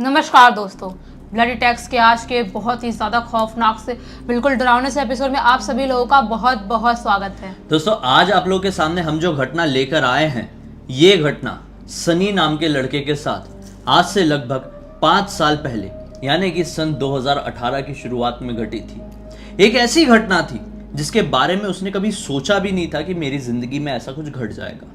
नमस्कार दोस्तों, bloody tax के आज के बहुत ही ज़्यादा खौफनाक से बिल्कुल डरावने से एपिसोड में आप सभी लोगों का बहुत बहुत स्वागत है। दोस्तों आज आप लोगों के सामने हम जो घटना लेकर आए हैं, ये घटना सनी नाम के लड़के के साथ आज से लगभग 5 साल पहले यानी कि सन 2018 की शुरुआत में घटी थी। एक ऐसी घटना थी जिसके बारे में उसने कभी सोचा भी नहीं था कि मेरी जिंदगी में ऐसा कुछ घट जाएगा।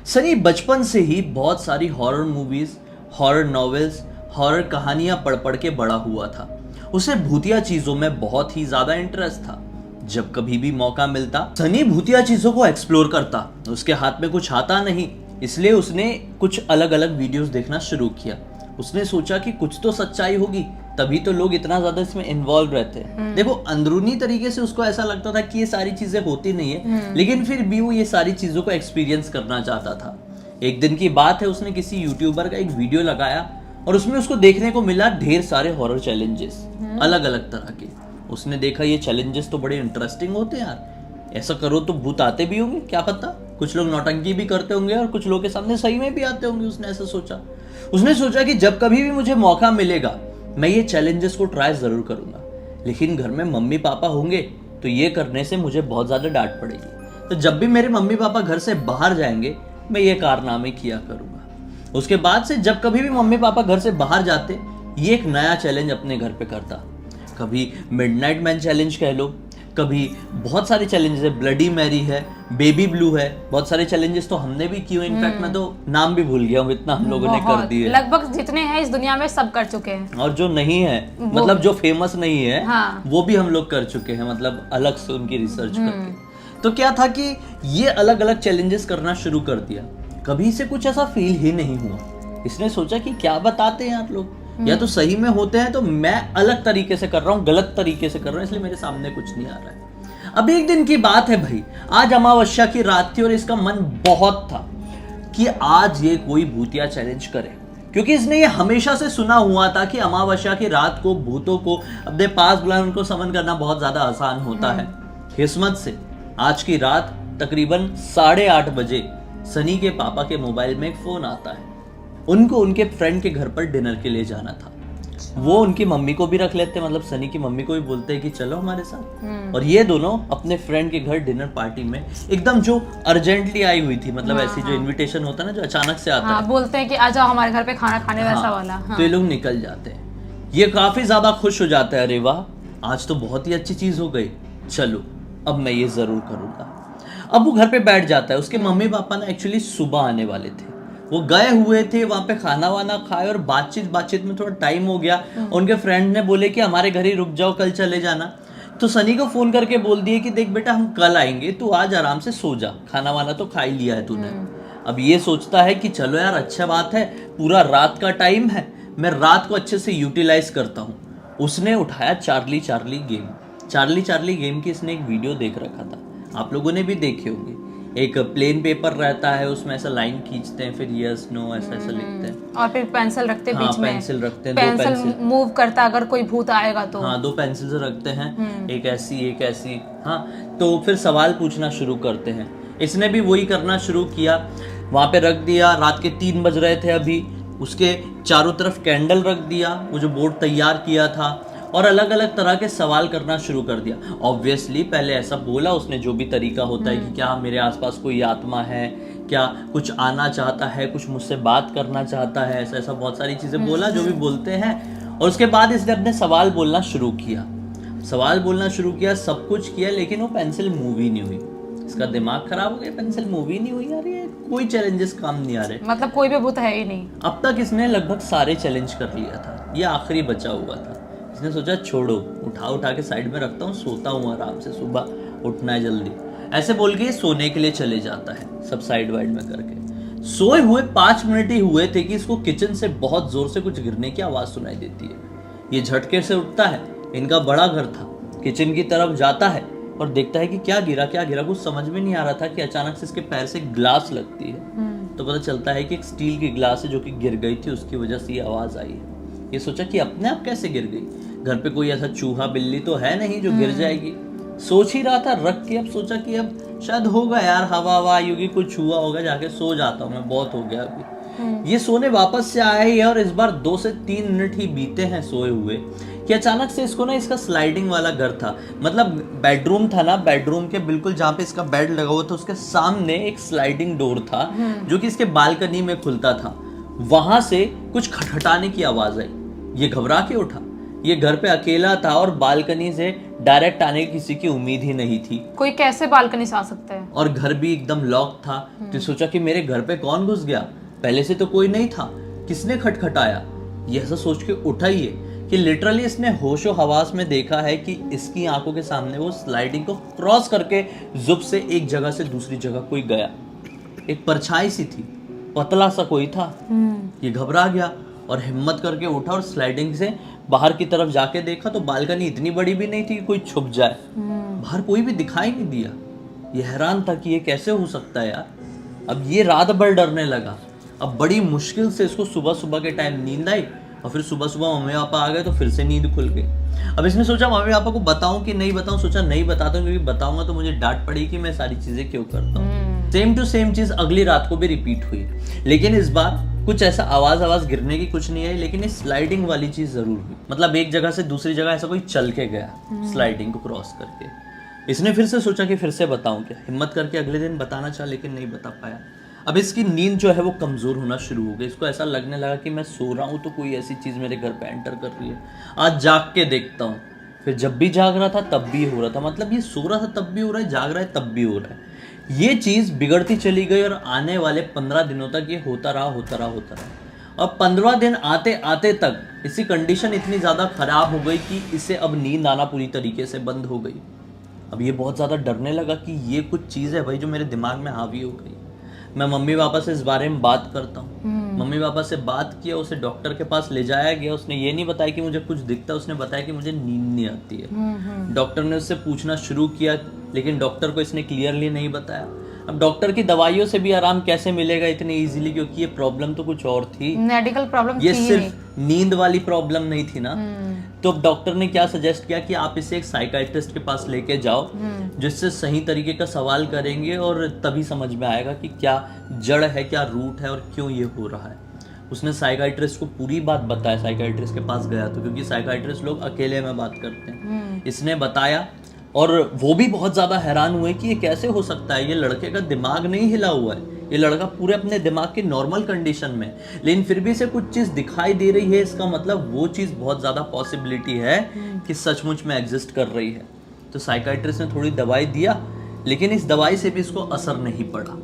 सनी बचपन से ही बहुत सारी horror movies, horror novels, horror कहानियां पढ़ पढ़ के बड़ा हुआ था। उसे भूतिया चीजों में बहुत ही ज्यादा इंटरेस्ट था। जब कभी भी मौका मिलता सनी भूतिया चीजों को एक्सप्लोर करता। उसके हाथ में कुछ आता नहीं, इसलिए उसने कुछ अलग अलग वीडियोस देखना शुरू किया। उसने सोचा कि कुछ तो सच्चाई होगी, तभी तो लोग इतना ज्यादा इसमें इन्वॉल्व रहते हैं। देखो, अंदरूनी तरीके से उसको ऐसा लगता था कि ये सारी चीजें होती नहीं है, लेकिन फिर भी वो ये सारी चीजों को एक्सपीरियंस करना चाहता था। एक दिन की बात है, उसने किसी यूट्यूबर का एक वीडियो लगाया और उसमें उसको देखने को मिला ढेर सारे हॉरर चैलेंजेस, अलग अलग तरह के। उसने देखा ये चैलेंजेस तो बड़े इंटरेस्टिंग होते हैं यार, ऐसा करो तो भूत आते भी होंगे, क्या पता। कुछ लोग नौटंकी भी करते होंगे और कुछ लोग के सामने सही में भी आते होंगे। उसने ऐसा सोचा। उसने सोचा कि जब कभी भी मुझे मौका मिलेगा मैं ये चैलेंजेस को ट्राई जरूर करूंगा, लेकिन घर में मम्मी पापा होंगे तो ये करने से मुझे बहुत ज्यादा डांट पड़ेगी। तो जब भी मेरे मम्मी पापा घर से बाहर जाएंगे मैं ये कारनामे किया करूंगा। उसके बाद से जब कभी भी मम्मी पापा घर से बाहर जाते, ये एक नया चैलेंज अपने घर पे करता। कभी मिडनाइट मैन चैलेंज कह लो, कभी बहुत सारे चैलेंजेस है, ब्लडी मैरी है, बेबी ब्लू है, बहुत सारे चैलेंजेस तो हमने भी किए। इनफैक्ट मैं तो नाम भी भूल गया हूँ, इतना हम लोगों ने कर दिए। लगभग जितने हैं इस दुनिया में सब कर चुके हैं, और जो नहीं है मतलब जो फेमस नहीं है, हाँ। वो भी हम लोग कर चुके हैं, मतलब अलग से उनकी रिसर्च करके। तो क्या था कि ये अलग अलग चैलेंजेस करना शुरू कर दिया। कभी से कुछ ऐसा फील ही नहीं हुआ। इसने सोचा कि क्या बताते हैं यार लोग, या तो सही में होते हैं तो मैं अलग तरीके से कर रहा हूँ, गलत तरीके से कर रहा हूँ, इसलिए मेरे सामने कुछ नहीं आ रहा है। अब एक दिन की बात है भाई, आज अमावस्या की रात थी और इसका मन बहुत था कि आज ये कोई भूतिया चैलेंज करे, क्योंकि इसने ये हमेशा से सुना हुआ था कि अमावस्या की रात को भूतों को अपने पास बुलाना, उनको समन करना बहुत ज्यादा आसान होता है। किस्मत से आज की रात तकरीबन 8:30 बजे सनी के पापा के मोबाइल में एक फोन आता है। उनको उनके फ्रेंड के घर पर डिनर के लिए जाना था। वो उनकी मम्मी को भी रख लेते, मतलब सनी की मम्मी को भी बोलते हैं कि चलो हमारे साथ। और ये दोनों अपने फ्रेंड के घर डिनर पार्टी में एकदम जो अर्जेंटली आई हुई थी, मतलब ऐसी जो इनविटेशन होता है ना, जो अचानक से आता है, बोलते हैं कि आ जाओ हमारे घर पे खाना खाने, वैसा वाला। तो ये लोग निकल जाते हैं। ये काफी ज्यादा खुश हो जाता है, अरे वाह आज तो बहुत ही अच्छी चीज हो गई, चलो अब मैं ये जरूर करूंगा। अब वो घर पे बैठ जाता है। उसके मम्मी पापा ना एक्चुअली सुबह आने वाले थे, वो गए हुए थे वहां पे, खाना वाना खाए और बातचीत में थोड़ा टाइम हो गया। उनके फ्रेंड ने बोले कि हमारे घर ही रुक जाओ, कल चले जाना। तो सनी को फोन करके बोल दिए कि देख बेटा हम कल आएंगे, तू आज आराम से सो जा, खाना वाना तो खा ही लिया है तूने। अब ये सोचता है कि चलो यार अच्छा बात है, पूरा रात का टाइम है, मैं रात को अच्छे से यूटिलाइज करता हूँ। उसने उठाया Charlie Charlie game. Charlie Charlie game की इसने एक वीडियो देख रखा था, आप लोगों ने भी देखे होंगे। एक प्लेन पेपर रहता है, उसमें ऐसा लाइन खींचते हैं, फिर यस नो ऐसा ऐसा लिखते हैं, और फिर पेंसिल रखते हैं बीच में। पेंसिल रखते हैं, पेंसिल मूव करता है अगर कोई भूत आएगा तो। हाँ, 2 पेंसिल्स रखते हैं, एक ऐसी एक ऐसी। हाँ, तो फिर सवाल पूछना शुरू करते हैं। इसने भी वही करना शुरू किया, वहां पे रख दिया। रात के 3 बज रहे थे अभी। उसके चारों तरफ कैंडल रख दिया, वो जो बोर्ड तैयार किया था, और अलग अलग तरह के सवाल करना शुरू कर दिया। ऑब्वियसली पहले ऐसा बोला उसने, जो भी तरीका होता है कि क्या मेरे आसपास कोई आत्मा है, क्या कुछ आना चाहता है, कुछ मुझसे बात करना चाहता है, ऐसा ऐसा बहुत सारी चीजें बोला जो भी बोलते हैं। और उसके बाद इसने अपने सवाल बोलना शुरू किया। सब कुछ किया, लेकिन वो पेंसिल मूव ही नहीं हुई। इसका दिमाग खराब हो गया, पेंसिल मूव ही नहीं हुई यार, ये कोई चैलेंजेस काम नहीं आ रहे, मतलब कोई भी भूत है ही नहीं। अब तक इसने लगभग सारे चैलेंज कर लिया था, ये आखिरी बचा हुआ था। इसने सोचा छोड़ो, उठा के साइड में रखता हूँ, सोता हूँ आराम से, सुबह उठना है जल्दी, ऐसे बोल के सोने के लिए चले जाता है, सब साइड वाइड में करके। सोए हुए 5 मिनट ही हुए थे कि इसको किचन से बहुत जोर से कुछ गिरने की आवाज सुनाई देती है। ये झटके से उठता है, इनका बड़ा घर था, किचन की तरफ जाता है और देखता है कि क्या गिरा, कुछ समझ में नहीं आ रहा था कि अचानक से इसके पैर से ग्लास लगती है। तो पता चलता है कि एक स्टील की ग्लास है जो कि गिर गई थी, उसकी वजह से ये आवाज आई है। ये सोचा कि अपने आप कैसे गिर गई, घर पे कोई ऐसा चूहा बिल्ली तो है नहीं जो गिर जाएगी। सोच ही रहा था रख के, अब सोचा कि अब शायद होगा यार, हवा हवा आएगी, कुछ हुआ होगा, जाके सो जाता हूँ मैं, बहुत हो गया अभी। ये सोने वापस से आया ही है और इस बार 2 से 3 मिनट ही बीते हैं सोए हुए कि अचानक से इसको ना इसका स्लाइडिंग वाला घर था, मतलब बेडरूम था ना, बेडरूम के बिल्कुल जहाँ पे इसका बेड लगा हुआ था उसके सामने एक स्लाइडिंग डोर था जो कि इसके बालकनी में खुलता था। वहां से कुछ खटखटाने की आवाज आई। ये घबरा के उठा। ये घर पे अकेला था और बालकनी से डायरेक्ट आने की किसी की उम्मीद ही नहीं थी। कोई कैसे बालकनी से आ सकता है? और घर भी एकदम लॉक था। तो सोचा कि मेरे घर पे कौन घुस गया, पहले से तो कोई नहीं था, किसने खटखटाया। ये ऐसा सोच के उठा ही है कि लिटरली इसने होशो हवास में देखा है कि इसकी आंखों के सामने वो स्लाइडिंग को क्रॉस करके जुब से एक जगह से दूसरी जगह कोई गया। एक परछाई सी थी, पतला सा कोई था। ये घबरा गया और हिम्मत करके उठा और स्लाइडिंग से बाहर की तरफ जाके देखा तो बालकनी इतनी बड़ी भी नहीं थी कि कोई छुप जाए। बाहर कोई भी दिखाई नहीं दिया। ये हैरान था कि ये कैसे हो सकता है यार। अब ये रात भर डरने लगा। अब बड़ी मुश्किल से इसको सुबह सुबह के टाइम नींद आई और फिर सुबह सुबह मम्मी पापा आ गए तो फिर से नींद खुल गई। अब इसने सोचा मम्मी पापा को बताऊं कि नहीं बताऊं। सोचा नहीं बताता हूं क्योंकि बताऊंगा तो मुझे डांट पड़ेगी कि मैं सारी चीजें क्यों करता हूँ। सेम टू सेम चीज अगली रात को भी रिपीट हुई, लेकिन इस बार कुछ ऐसा आवाज गिरने की कुछ नहीं आई, लेकिन ये स्लाइडिंग वाली चीज जरूर हुई। मतलब एक जगह से दूसरी जगह ऐसा कोई चल के गया स्लाइडिंग को क्रॉस करके। इसने फिर से सोचा कि फिर से बताऊं क्या। हिम्मत करके अगले दिन बताना चाहा लेकिन नहीं बता पाया। अब इसकी नींद जो है वो कमजोर होना शुरू हो गई। इसको ऐसा लगने लगा कि मैं सो रहा हूँ तो कोई ऐसी चीज मेरे घर पे एंटर कर रही है। आज जाग के देखता हूँ। फिर जब भी जाग रहा था तब भी हो रहा था। मतलब ये सो रहा था तब भी हो रहा है, जाग रहा है तब भी हो रहा है। ये चीज बिगड़ती चली गई और आने वाले 15 दिनों तक ये होता रहा। और 15 दिन आते आते तक इसकी कंडीशन इतनी ज्यादा खराब हो गई कि इसे अब नींद आना पूरी तरीके से बंद हो गई। अब ये बहुत ज्यादा डरने लगा कि ये कुछ चीज है भाई जो मेरे दिमाग में हावी हो गई। मैं मम्मी पापा से इस बारे में बात करता हूँ। मम्मी पापा से बात किया, उसे डॉक्टर के पास ले जाया गया। उसने ये नहीं बताया कि मुझे कुछ दिखता है, उसने बताया कि मुझे नींद नहीं आती है। डॉक्टर ने उससे पूछना शुरू किया लेकिन डॉक्टर को इसने क्लियरली नहीं बताया। अब डॉक्टर की दवाइयों से भी आराम कैसे मिलेगा इतनी इजीली, क्योंकि ये प्रॉब्लम तो कुछ और थी। मेडिकल प्रॉब्लम ये सिर्फ नींद वाली प्रॉब्लम नहीं थी ना। तो डॉक्टर ने क्या सजेस्ट किया कि आप इसे एक साइकाइट्रिस्ट के पास लेके जाओ जिससे सही तरीके का सवाल करेंगे और तभी समझ में आएगा कि क्या जड़ है, क्या रूट है और क्यों ये हो रहा है। उसने साइकाइट्रिस्ट को पूरी बात बताया। साइकाइट्रिस्ट के पास गया तो, क्योंकि साइकाइट्रिस्ट लोग अकेले में बात करते हैं। इसने बताया और वो भी बहुत ज्यादा हैरान हुए कि ये कैसे हो सकता है। ये लड़के का दिमाग नहीं हिला हुआ है, ये लड़का पूरे अपने दिमाग के नॉर्मल कंडीशन में, लेकिन फिर भी इसे कुछ चीज दिखाई दे रही है। इसका मतलब वो चीज बहुत ज्यादा पॉसिबिलिटी है कि सचमुच में एग्जिस्ट कर रही है। तो साइकाइट्रिस्ट ने थोड़ी दवाई दिया लेकिन इस दवाई से भी इसको असर नहीं पड़ा।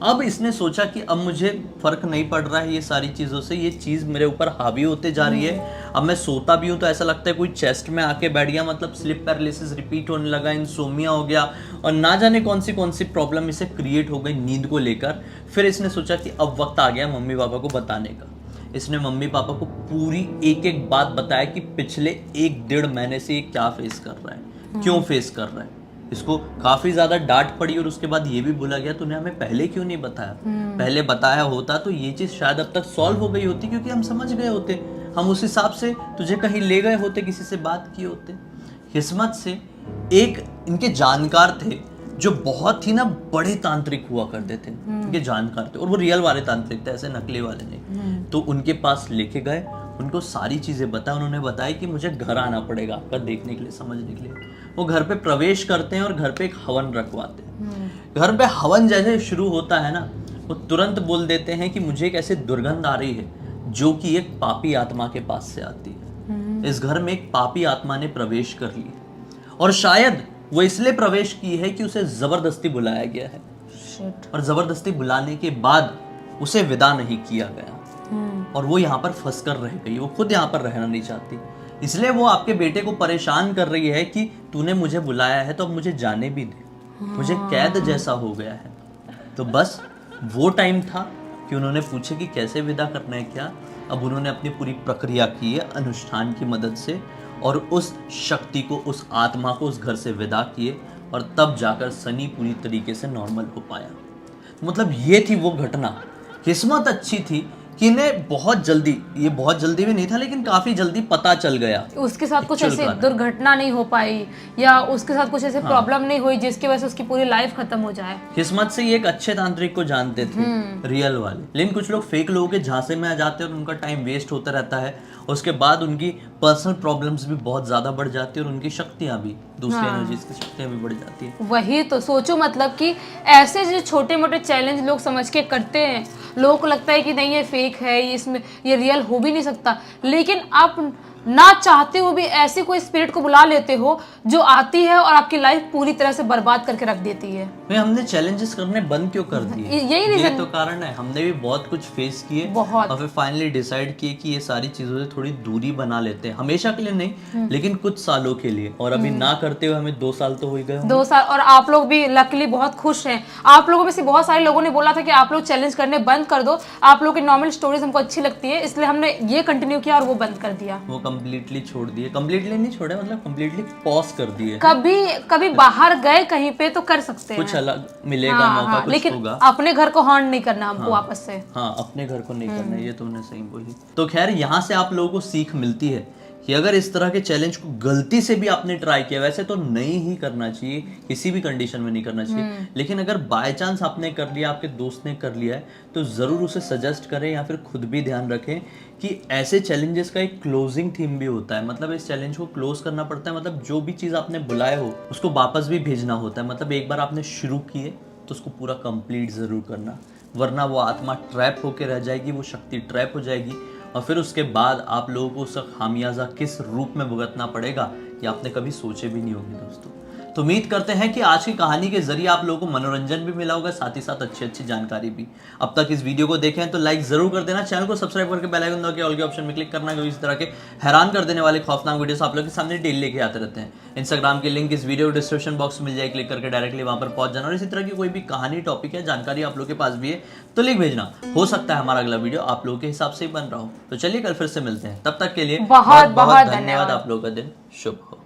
अब इसने सोचा कि अब मुझे फर्क नहीं पड़ रहा है ये सारी चीजों से, ये चीज मेरे ऊपर हावी होते जा रही है। अब मैं सोता भी हूँ तो ऐसा लगता है कोई चेस्ट में आके बैठ गया। मतलब स्लिप पैरालिसिस रिपीट होने लगा, इंसोमिया हो गया और ना जाने कौन सी प्रॉब्लम इसे क्रिएट हो गई नींद को लेकर। फिर इसने सोचा कि अब वक्त आ गया मम्मी पापा को बताने का। इसने मम्मी पापा को पूरी एक एक बात बताया कि पिछले 1-1.5 महीने से ये क्या फेस कर रहा है, क्यों फेस कर रहा है। इसको काफी ज्यादा डांट पड़ी और उसके बाद ये भी बोला गया तूने हमें पहले क्यों नहीं बताया। पहले बताया होता तो ये चीज शायद अब तक सॉल्व हो गई होती, क्योंकि हम समझ गए होते, हम उस हिसाब से तुझे कहीं ले गए होते, किसी से बात किए होते। किस्मत से एक इनके जानकार थे जो बहुत ही ना बड़े तांत्रिक हुआ करते थे। इनके जानकार थे और वो रियल वाले तांत्रिक थे, ऐसे नकली वाले नहीं। तो उनके पास लेके गए, उनको सारी चीजें बताया। उन्होंने बताया कि मुझे घर आना पड़ेगा आपका देखने के लिए, समझने के लिए। वो घर पे प्रवेश करते हैं और घर पे एक हवन रखवाते हैं। घर पे हवन जैसे शुरू होता है ना, वो तुरंत बोल देते हैं कि मुझे एक ऐसी दुर्गंध आ रही है जो कि एक पापी आत्मा के पास से आती है। इस घर में एक पापी आत्मा ने प्रवेश कर लिया और शायद वो इसलिए प्रवेश की है कि उसे जबरदस्ती बुलाया गया है। और जबरदस्ती बुलाने के बाद उसे विदा नहीं किया गया और वो यहाँ पर फंस कर रह गई। वो खुद यहाँ पर रहना नहीं चाहती, इसलिए वो आपके बेटे को परेशान कर रही है कि तूने मुझे बुलाया है तो अब मुझे जाने भी दे, मुझे कैद जैसा हो गया है। तो बस वो टाइम था कि उन्होंने पूछे कि कैसे विदा करना है क्या। अब उन्होंने अपनी पूरी प्रक्रिया की है अनुष्ठान की मदद से और उस शक्ति को, उस आत्मा को उस घर से विदा किए और तब जाकर सनी पूरी तरीके से नॉर्मल हो पाया। मतलब ये थी वो घटना। किस्मत अच्छी थी कि इन्हें बहुत जल्दी, ये बहुत जल्दी भी नहीं था लेकिन काफी जल्दी पता चल गया। उसके साथ कुछ Actual ऐसी कारण। दुर्घटना नहीं हो पाई या उसके साथ कुछ ऐसे प्रॉब्लम नहीं हुई जिसकी वजह से उसकी पूरी लाइफ खत्म हो जाए। किस्मत से ये एक अच्छे तांत्रिक को जानते थे, रियल वाले। लेकिन कुछ लोग फेक लोगों के झांसे में आ जाते हैं और उनका टाइम वेस्ट होता रहता है। उसके बाद उनकी पर्सनल प्रॉब्लम्स भी बहुत ज्यादा बढ़ जाती है और उनकी शक्तियां भी, दूसरी एनर्जीज की शक्तियां भी बढ़ जाती है। वही तो सोचो, मतलब कि ऐसे जो छोटे मोटे चैलेंज लोग समझ के करते हैं, लोगों को लगता है कि नहीं ये फेक है, ये इसमें ये रियल हो भी नहीं सकता, लेकिन आप ना चाहते हुए भी ऐसे कोई स्पिरिट को बुला लेते हो जो आती है और आपकी लाइफ पूरी तरह से बर्बाद करके रख देती है। भाई हमने चैलेंजेस करने बंद क्यों कर दिए? यही ये रीजन तो कारण है। हमने भी बहुत कुछ फेस किए बहुत। और फिर फाइनली डिसाइड किए कि ये सारी चीजों से थोड़ी दूरी बना लेते हैं, हमेशा के लिए नहीं लेकिन कुछ सालों के लिए। और अभी ना करते हुए हमें 2 साल तो हो ही गए होंगे। 2 साल, और आप लोग भी लकीली बहुत खुश हैं। आप लोगों में से बहुत सारे लोगों ने बोला था कि आप लोग चैलेंज करने बंद कर दो, आप लोग की नॉर्मल स्टोरीज हमको अच्छी लगती है, इसलिए हमने ये कंटिन्यू किया और वो बंद कर दिया। वो कम्प्लीटली छोड़ दिए, कम्प्लीटली नहीं छोड़े, मतलब कम्प्लीटली पॉज कर दिए। कभी कभी बाहर गए कहीं पे तो कर सकते हैं, कुछ अलग मिलेगा, मौका कुछ लेकिन होगा। अपने घर को हॉर्न नहीं करना हमको वापस से। हाँ, अपने घर को नहीं करना, ये तुमने सही बोली। तो खैर यहाँ से आप लोगों को सीख मिलती है कि अगर इस तरह के चैलेंज को गलती से भी आपने ट्राई किया, वैसे तो नहीं ही करना चाहिए, किसी भी कंडीशन में नहीं करना चाहिए, लेकिन अगर बाय चांस आपने कर लिया, आपके दोस्त ने कर लिया है, तो ज़रूर उसे सजेस्ट करें या फिर खुद भी ध्यान रखें कि ऐसे चैलेंजेस का एक क्लोजिंग थीम भी होता है। मतलब इस चैलेंज को क्लोज करना पड़ता है, मतलब जो भी चीज़ आपने बुलाए हो उसको वापस भी भेजना होता है। मतलब एक बार आपने शुरू किए तो उसको पूरा कंप्लीट ज़रूर करना, वरना वो आत्मा ट्रैप होकर रह जाएगी, वो शक्ति ट्रैप हो जाएगी और फिर उसके बाद आप लोगों को उसका खामियाजा किस रूप में भुगतना पड़ेगा ये आपने कभी सोचे भी नहीं होंगे दोस्तों। तो उम्मीद करते हैं कि आज की कहानी के जरिए आप लोगों को मनोरंजन भी मिला होगा, साथ ही साथ अच्छी अच्छी जानकारी भी। अब तक इस वीडियो को देखें तो लाइक जरूर कर देना, चैनल को सब्सक्राइब करके बेल आइकन दबा के ऑल के ऑप्शन में क्लिक करना, क्योंकि इस तरह के हैरान कर देने वाले खौफनाक वीडियोस आप लोगों के सामने डेली लेके आते रहते हैं। इंस्टाग्राम की लिंक इस वीडियो डिस्क्रिप्शन बॉक्स में मिल जाए, क्लिक करके डायरेक्टली वहां पर पहुंच जाना। और इसी तरह की कोई भी कहानी, टॉपिक या जानकारी आप लोग के पास भी है तो लिख भेजना, हो सकता है हमारा अगला वीडियो आप लोगों के हिसाब से ही बन रहा हो। तो चलिए कल फिर से मिलते हैं, तब तक के लिए बहुत बहुत धन्यवाद। आप लोगों का दिन शुभ हो।